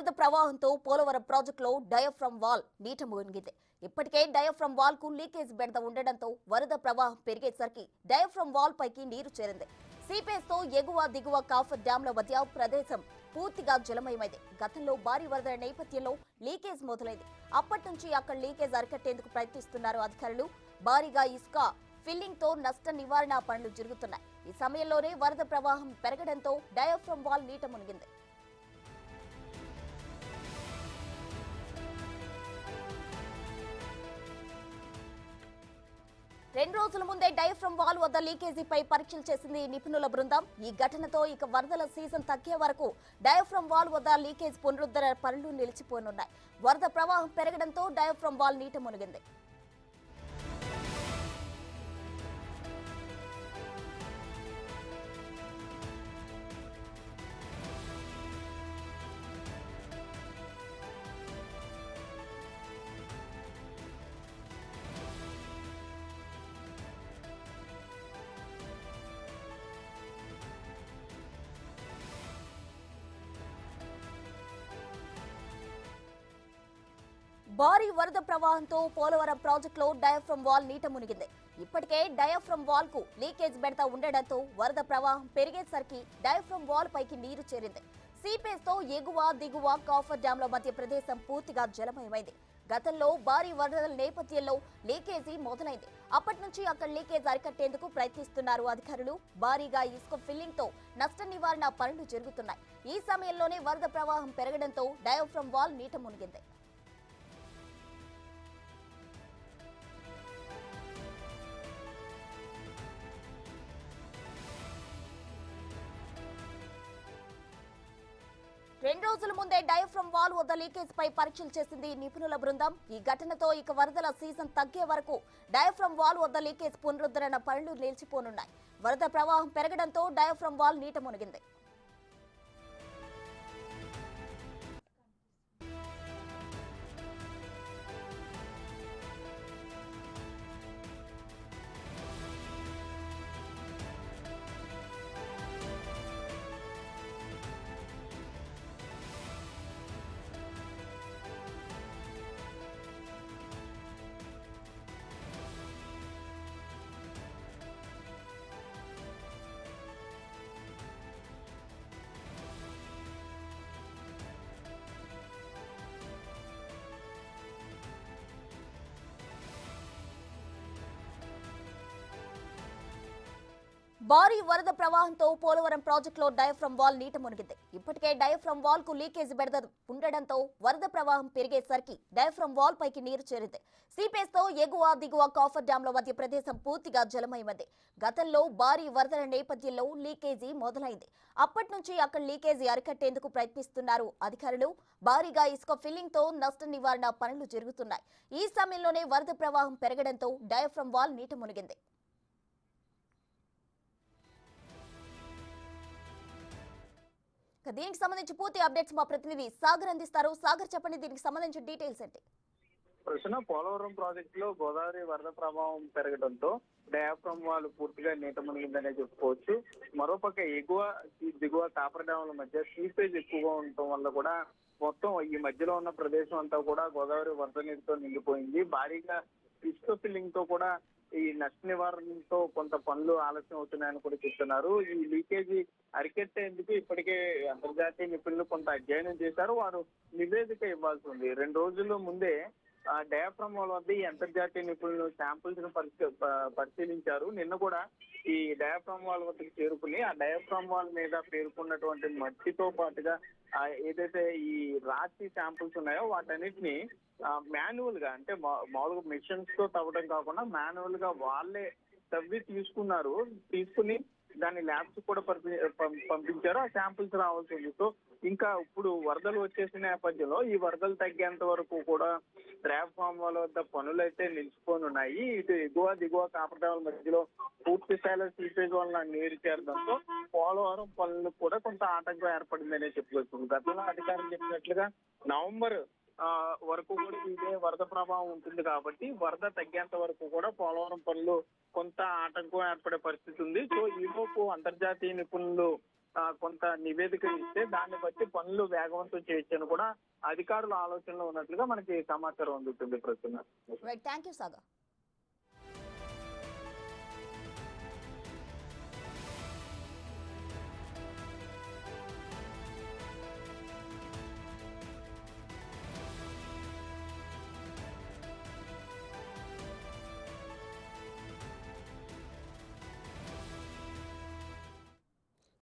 వరద ప్రవాహంతో పోలవరం ప్రాజెక్టులో డయాఫ్రమ్ వాల్ నీట మునిగింది. ఇప్పటికే డయాఫ్రమ్ వాల్ కు లీకేజ్ బెడద ఉండడంతో వరద ప్రవాహం పెరిగేసరికి డయాఫ్రమ్ వాల్ పైకి నీరు చేరింది. సీపేస్ తో ఎగువ దిగువ కాఫర్ డ్యాంల మధ్య ప్రదేశం పూర్తిగా జలమయమైంది. గతంలో భారీ వరద నేపథ్యంలో లీకేజ్ మొదలైంది. అప్పటి నుంచి అక్కడ లీకేజ్ అరికట్టేందుకు ప్రయత్నిస్తున్నారు అధికారులు. భారీగా ఇసుక ఫిల్లింగ్ తో నష్ట నివారణ పనులు జరుగుతున్నాయి. ఈ సమయంలోనే వరద ప్రవాహం పెరగడంతో డయాఫ్రమ్ వాల్ నీట మునిగింది. రెండు రోజుల ముందే డయాఫ్రమ్ వాల్ వద్ద లీకేజీపై పరీక్షలు చేసింది నిపుణుల బృందం. ఈ ఘటనతో ఇక వరదల సీజన్ తగ్గే వరకు డయాఫ్రమ్ వాల్ వద్ద లీకేజ్ పునరుద్ధరణ పనులు నిలిచిపోనున్నాయి. వరద ప్రవాహం పెరగడంతో డయాఫ్రమ్ వాల్ నీట మునిగింది. భారీ వరద ప్రవాహంతో పోలవరం ప్రాజెక్టులో డయాఫ్రమ్ వాల్ నీట మునిగింది. ఇప్పటికే డయాఫ్రమ్ వాల్ కు లీకేజ్ బెడత ఉండడంతో వరద ప్రవాహం పెరిగేసరికి డయాఫ్రమ్ వాల్ పైకి నీరు చేరింది. సీపేస్ తో ఎగువ దిగువ కాఫర్ డ్యాంల మధ్య ప్రదేశం పూర్తిగా జలమయమైంది. గతంలో భారీ వరదల నేపథ్యంలో లీకేజీ మొదలైంది. అప్పటి నుంచి అక్కడ లీకేజ్ అరికట్టేందుకు ప్రయత్నిస్తున్నారు అధికారులు. భారీగా ఇసుక ఫిల్లింగ్ తో నష్ట నివారణ పనులు జరుగుతున్నాయి. ఈ సమయంలోనే వరద ప్రవాహం పెరగడంతో డయాఫ్రమ్ వాల్ నీట మునిగింది. రెండు రోజుల ముందే డయాఫ్రమ్ వాల్ వద్ద లీకేజ్ పై పరీక్షలు చేసింది నిపుణుల బృందం. ఈ ఘటనతో ఇక వరదల సీజన్ తగ్గే వరకు డయాఫ్రమ్ వాల్ వద్ద లీకేజ్ పునరుద్ధరణ పనులు నిలిచిపోనున్నాయి. వరద ప్రవాహం పెరగడంతో డయాఫ్రమ్ వాల్ నీట మునిగింది. భారీ వరద ప్రవాహంతో పోలవరం ప్రాజెక్టులో డయాఫ్రమ్ వాల్ నీట మునిగింది. ఇప్పటికే డయాఫ్రమ్ వాల్ కు లీకేజ్ బెడద ఉండడంతో వరద ప్రవాహం పెరిగేసరికి డయాఫ్రమ్ వాల్ పైకి నీరు చేరింది. సీపేస్ తో ఎగువ దిగువ కాఫర్ డ్యాంల మధ్య ప్రదేశం పూర్తిగా జలమయమైంది. గతంలో భారీ వరదల నేపథ్యంలో లీకేజీ మొదలైంది. అప్పటి నుంచి అక్కడ లీకేజీ అరికట్టేందుకు ప్రయత్నిస్తున్నారు అధికారులు. భారీగా ఇసుక ఫిల్లింగ్ తో నష్ట నివారణ పనులు జరుగుతున్నాయి. ఈ సమయంలోనే వరద ప్రవాహం పెరగడంతో డయాఫ్రమ్ వాల్ నీట మునిగింది. దీనికి సంబంధించి పూర్తి అప్డేట్స్ మా ప్రతినిధి సాగర్ అందిస్తారు. సాగర్, చెప్పండి, దీనికి సంబంధించిన డీటెయిల్స్ ఏంటి? ప్రశ్న పోలవరం ప్రాజెక్టులో గోదావరి వరద ప్రభావం పెరగడంతో డయాఫ్రమ్ వాల్ పూర్తిగా నీట మునిగిందనే చెప్పుకోవచ్చు. మరోపక్క ఎగువ దిగువ కాపర్ డ్యాంల మధ్య సీపేజ్ ఎక్కువగా ఉండటం వల్ల కూడా మొత్తం ఈ మధ్యలో ఉన్న ప్రదేశం అంతా కూడా గోదావరి వరద నీటితో నిండిపోయింది. భారీగా ఇసుక ఫిల్లింగ్ తో కూడా ఈ నష్ట నివారణతో కొంత పనులు ఆలస్యం అవుతున్నాయని కూడా చెప్తున్నారు. ఈ లీకేజీ అరికెట్టేందుకు ఇప్పటికే అంతర్జాతీయ నిపుణులు కొంత అధ్యయనం చేశారు. వారు నివేదిక ఇవ్వాల్సి ఉంది. 2 రోజుల ముందే డయాఫ్రమ్ వాల్ వద్ద ఈ అంతర్జాతీయ నిపుణులు శాంపుల్స్ ను పరిశీలించారు. నిన్న కూడా ఈ డయాఫ్రమ్ వాల్ వద్దకు చేరుకుని ఆ డయాఫ్రమ్ వాల్ మీద పేర్కొన్నటువంటి మట్టితో పాటుగా ఏదైతే ఈ రాతి శాంపుల్స్ ఉన్నాయో వాటన్నిటిని మాన్యువల్ గా, అంటే మామూలుగా మిషన్స్ తో తవ్వడం కాకుండా మాన్యువల్ గా వాళ్ళే తవ్వి తీసుకుని దాన్ని ల్యాబ్స్ కూడా పంపించారు. ఆ శాంపుల్స్ రావాల్సి ఉంది. సో ఇంకా ఇప్పుడు వరదలు వచ్చేసిన నేపథ్యంలో ఈ వరదలు తగ్గేంత వరకు కూడా డయాఫ్రమ్ వాల్ వద్ద పనులు అయితే నిలిచిపోనున్నాయి. ఇటు ఎగువ దిగువ కాపర్ డ్యాంల మధ్యలో పూర్తి స్థాయిలో సీపేజ్ వలన నీరు చేరడంతో పోలవరం పనులకు కూడా కొంత ఆటంకం ఏర్పడిందనే చెప్పుకోవచ్చు. గతంలో అధికారులు చెప్పినట్లుగా నవంబర్ వరకు కూడా ఇదే వరద ప్రభావం ఉంటుంది కాబట్టి వరద తగ్గేంత వరకు కూడా పోలవరం పనులు కొంత ఆటంకం ఏర్పడే పరిస్థితి ఉంది. సో ఈలోపు అంతర్జాతీయ నిపుణులు కొంత నివేదిక ఇస్తే దాన్ని బట్టి పనులు వేగవంతం చేయొచ్చని కూడా అధికారుల ఆలోచనలో ఉన్నట్లుగా మనకి సమాచారం అందుతుంది ప్రస్తుతం. Right, thank you Sagar.